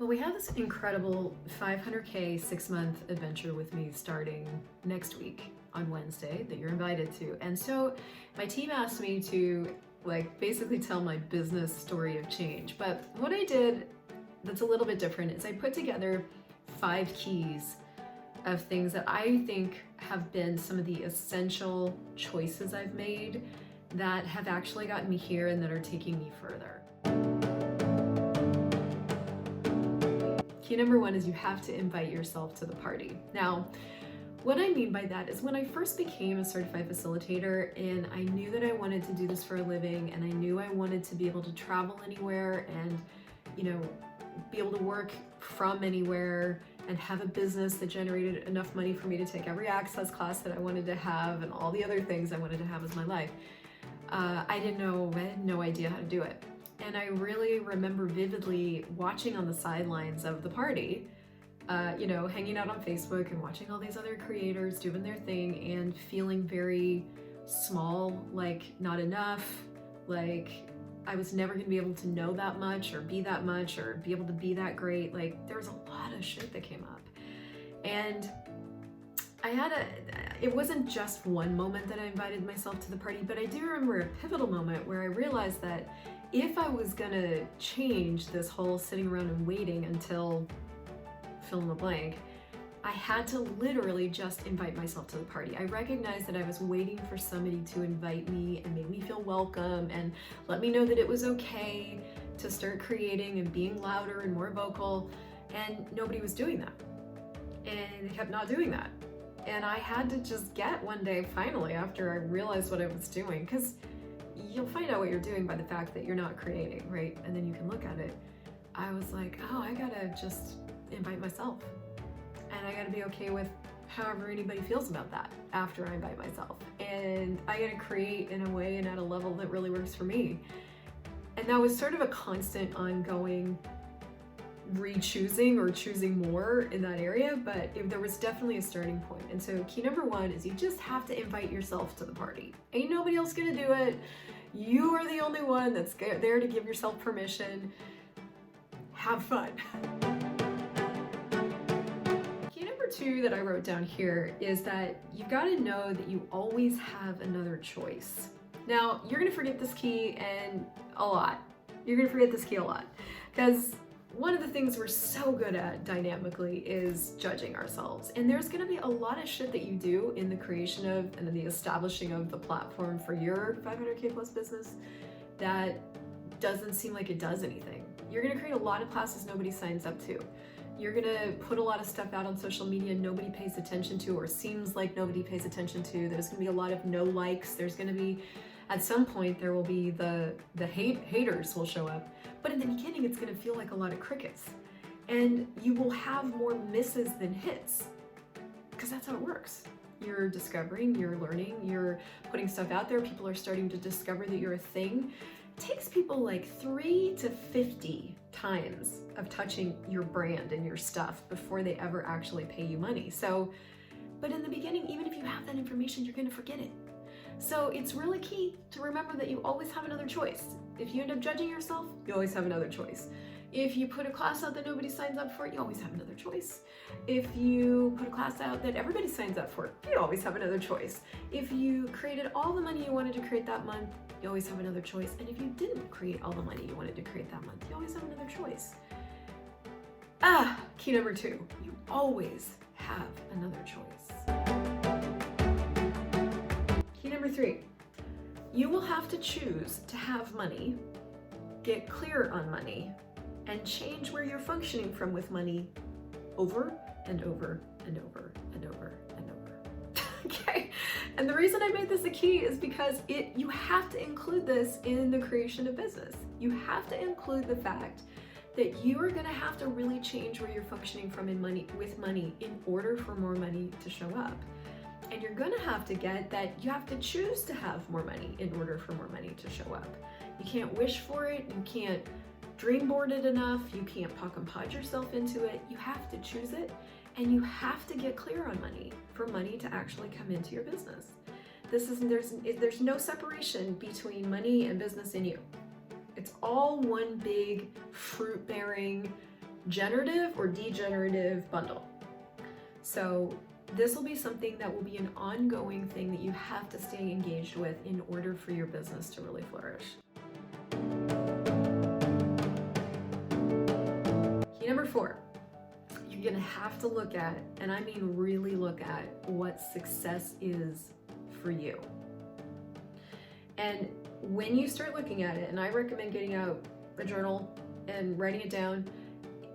Well, we have this incredible 500K 6-month adventure with me starting next week on Wednesday that you're invited to. And so my team asked me to basically tell my business story of change. But what I did that's a little bit different is I put together 5 keys of things that I think have been some of the essential choices I've made that have actually gotten me here and that are taking me further. Key number 1 is you have to invite yourself to the party. Now, what I mean by that is when I first became a certified facilitator and I knew that I wanted to do this for a living and I knew I wanted to be able to travel anywhere and, be able to work from anywhere and have a business that generated enough money for me to take every access class that I wanted to have and all the other things I wanted to have as my life. I had no idea how to do it. And I really remember vividly watching on the sidelines of the party, hanging out on Facebook and watching all these other creators doing their thing and feeling very small, like not enough, like I was never gonna be able to know that much or be able to be that great. Like there was a lot of shit that came up. And it wasn't just one moment that I invited myself to the party, but I do remember a pivotal moment where I realized that if I was gonna change this whole sitting around and waiting until fill in the blank, I had to literally just invite myself to the party. I recognized that I was waiting for somebody to invite me and make me feel welcome and let me know that it was okay to start creating and being louder and more vocal, and nobody was doing that. And they kept not doing that. And I had to just get one day, finally, after I realized what I was doing, because you'll find out what you're doing by the fact that you're not creating, right? And then you can look at it. I was like, oh, I gotta just invite myself. And I gotta be okay with however anybody feels about that after I invite myself. And I gotta create in a way and at a level that really works for me. And that was sort of a constant ongoing re-choosing or choosing more in that area, but there was definitely a starting point. And so key number 1 is you just have to invite yourself to the party. Ain't nobody else gonna do it. You are the only one that's there to give yourself permission. Have fun. Key number 2 that I wrote down here is that you gotta know that you always have another choice. Now, you're gonna forget this key a lot. You're gonna forget this key a lot because one of the things we're so good at dynamically is judging ourselves. And there's gonna be a lot of shit that you do in the creation of and the establishing of the platform for your 500K plus business that doesn't seem like it does anything. You're gonna create a lot of classes nobody signs up to. You're gonna put a lot of stuff out on social media nobody pays attention to or seems like nobody pays attention to. There's gonna be a lot of no likes. There's gonna be, at some point, there will be the haters will show up. But in the beginning, it's gonna feel like a lot of crickets. And you will have more misses than hits, because that's how it works. You're discovering, you're learning, you're putting stuff out there. People are starting to discover that you're a thing. It takes people like 3 to 50 times of touching your brand and your stuff before they ever actually pay you money. So, but in the beginning, even if you have that information, you're gonna forget it. So it's really key to remember that you always have another choice. If you end up judging yourself, you always have another choice. If you put a class out that nobody signs up for, you always have another choice. If you put a class out that everybody signs up for, you always have another choice. If you created all the money you wanted to create that month, you always have another choice. And if you didn't create all the money you wanted to create that month, you always have another choice. Key number 2, you always have another choice. Key number 3, you will have to choose to have money, get clear on money, and change where you're functioning from with money over and over and over and over and over. Okay, and the reason I made this a key is because you have to include this in the creation of business. You have to include the fact that you are gonna have to really change where you're functioning from with money in order for more money to show up. And you're gonna have to get that you have to choose to have more money in order for more money to show up. You can't wish for it, you can't dream board it enough, you can't puck and pod yourself into it. You have to choose it, and you have to get clear on money for money to actually come into your business. There's no separation between money and business in you. It's all one big fruit-bearing generative or degenerative bundle. So this will be something that will be an ongoing thing that you have to stay engaged with in order for your business to really flourish. Key number 4, you're gonna have to look at, and I mean really look at, what success is for you. And when you start looking at it, and I recommend getting out a journal and writing it down,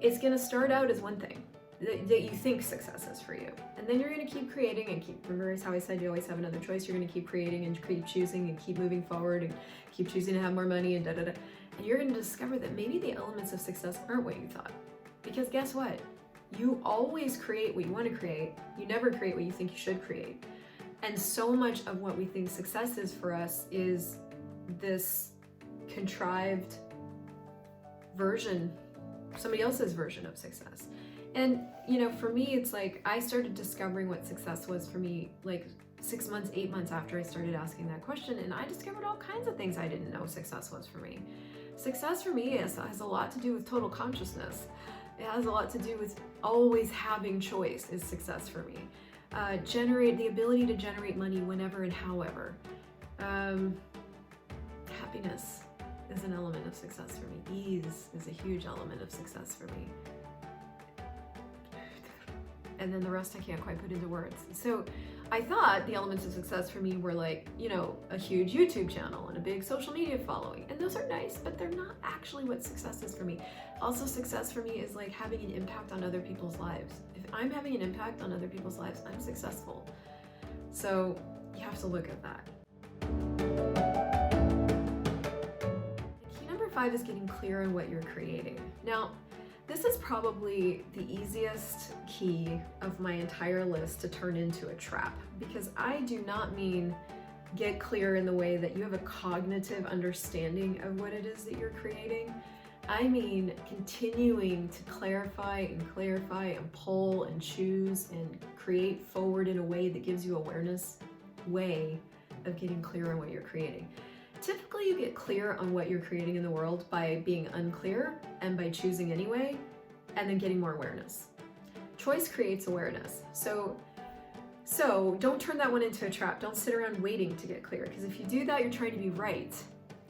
it's gonna start out as one thing that you think success is for you. And then you're gonna keep creating and keep, remember how I said you always have another choice, you're gonna keep creating and keep choosing and keep moving forward and keep choosing to have more money and da-da-da. And you're gonna discover that maybe the elements of success aren't what you thought. Because guess what? You always create what you wanna create. You never create what you think you should create. And so much of what we think success is for us is this contrived version, somebody else's version of success. And you know, for me, it's like I started discovering what success was for me like 6 months, 8 months after I started asking that question, and I discovered all kinds of things I didn't know success was for me. Success for me has a lot to do with total consciousness. It has a lot to do with always having choice is success for me. The ability to generate money whenever and however. Happiness is an element of success for me. Ease is a huge element of success for me. And then the rest I can't quite put into words. So I thought the elements of success for me were like, you know, a huge YouTube channel and a big social media following. And those are nice, but they're not actually what success is for me. Also, success for me is like having an impact on other people's lives. If I'm having an impact on other people's lives, I'm successful. So you have to look at that. Key number 5 is getting clear on what you're creating. Now, this is probably the easiest key of my entire list to turn into a trap, because I do not mean get clear in the way that you have a cognitive understanding of what it is that you're creating. I mean continuing to clarify and pull and choose and create forward in a way that gives you awareness way of getting clear on what you're creating. Typically, you get clear on what you're creating in the world by being unclear and by choosing anyway, and then getting more awareness. Choice creates awareness. So don't turn that one into a trap. Don't sit around waiting to get clear, because if you do that, you're trying to be right.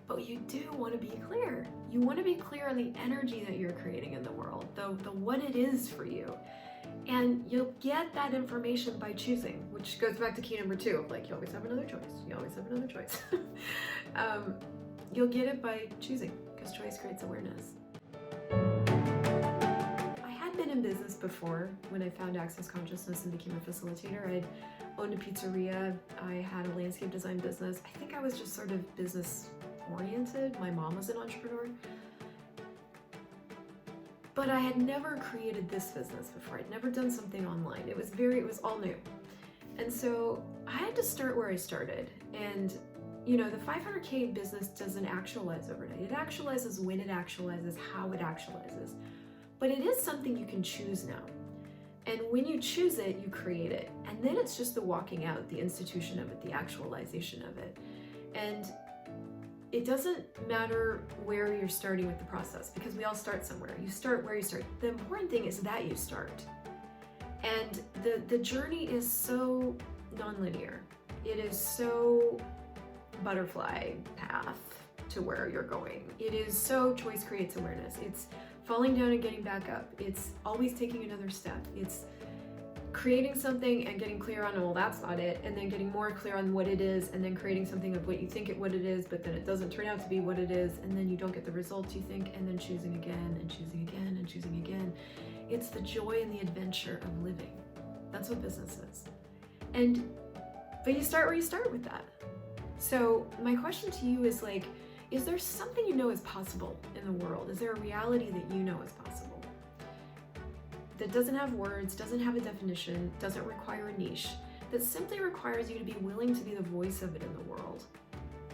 But you do want to be clear. You want to be clear on the energy that you're creating in the world, the what it is for you. And you'll get that information by choosing, which goes back to key number 2, of like, you always have another choice. You always have another choice. You'll get it by choosing, because choice creates awareness. I had been in business before when I found Access Consciousness and became a facilitator. I'd owned a pizzeria. I had a landscape design business. I think I was just sort of business oriented. My mom was an entrepreneur. But I had never created this business before. I'd never done something online. It was all new. And so I had to start where I started. And you know, the 500K business doesn't actualize overnight. It actualizes when it actualizes, how it actualizes. But it is something you can choose now. And when you choose it, you create it. And then it's just the walking out, the institution of it, the actualization of it. And it doesn't matter where you're starting with the process, because we all start somewhere. You start where you start. The important thing is that you start. And the journey is so nonlinear. It is so butterfly path to where you're going. It is so choice creates awareness. It's falling down and getting back up. It's always taking another step. It's creating something and getting clear on, well, that's not it, and then getting more clear on what it is, and then creating something of what you think what it is, but then it doesn't turn out to be what it is, and then you don't get the results you think, and then choosing again and choosing again and choosing again. It's the joy and the adventure of living. That's what business is. But you start where you start with that. So my question to you is like, is there something you know is possible in the world? Is there a reality that you know is possible? That doesn't have words, doesn't have a definition, doesn't require a niche, that simply requires you to be willing to be the voice of it in the world.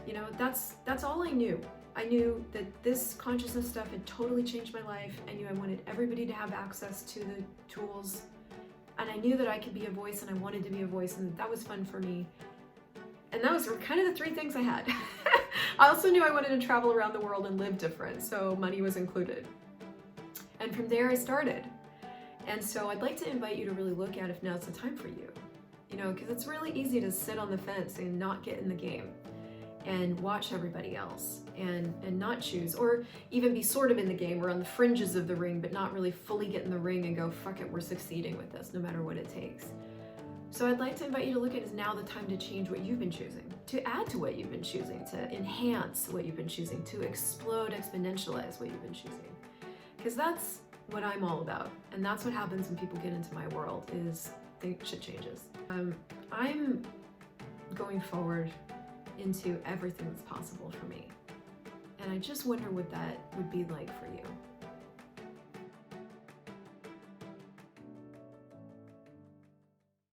You know, that's all I knew. I knew that this consciousness stuff had totally changed my life. I knew I wanted everybody to have access to the tools. And I knew that I could be a voice, and I wanted to be a voice, and that was fun for me. And that was kind of the 3 things I had. I also knew I wanted to travel around the world and live different, so money was included. And from there I started. And so I'd like to invite you to really look at if now's the time for you. You know, because it's really easy to sit on the fence and not get in the game and watch everybody else and not choose, or even be sort of in the game or on the fringes of the ring, but not really fully get in the ring and go, fuck it, we're succeeding with this, no matter what it takes. So I'd like to invite you to look at is now the time to change what you've been choosing, to add to what you've been choosing, to enhance what you've been choosing, to explode, exponentialize what you've been choosing. Because that's what I'm all about. And that's what happens when people get into my world, is shit changes. I'm going forward into everything that's possible for me. And I just wonder what that would be like for you.